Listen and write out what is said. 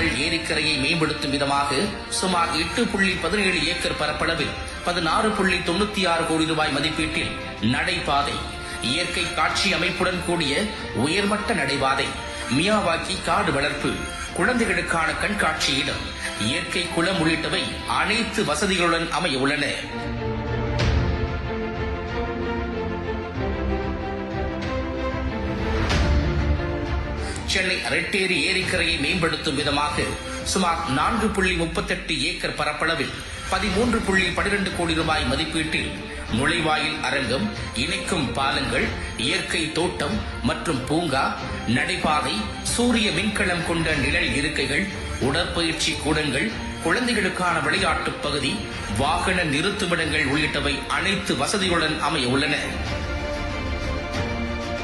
மகள் ஏரிக்கரையை மேம்படுத்தும் விதமாக சுமார் 8.17 ஏக்கர் பரப்பளவில் 16.96 கோடி ரூபாய் மதிப்பீட்டில் நடைபாதை, இயற்கை காட்சி அமைப்புடன் கூடிய உயர்மட்ட நடைபாதை, மியாவாக்கி காடு வளர்ப்பு, குழந்தைகளுக்கான கண்காட்சி இடம், இயற்கை குளம் உள்ளிட்டவை அனைத்து வசதிகளுடன் அமைய உள்ளன. சென்னை ரெட்டேரி ஏரிக்கரையை மேம்படுத்தும் விதமாக சுமார் 4.38 ஏக்கர் பரப்பளவில் 13.12 கோடி ரூபாய் மதிப்பீட்டில் நுழைவாயில் அரங்கம், இணைக்கும் பாலங்கள், இயற்கை தோட்டம் மற்றும் பூங்கா, நடைபாதை, சூரிய மின்கலம் கொண்ட நிழல் இருக்கைகள், உடற்பயிற்சி கூடங்கள், குழந்தைகளுக்கான விளையாட்டுப் பகுதி, வாகன நிறுத்துமிடங்கள் உள்ளிட்டவை அனைத்து வசதிகளுடன் அமைய உள்ளன.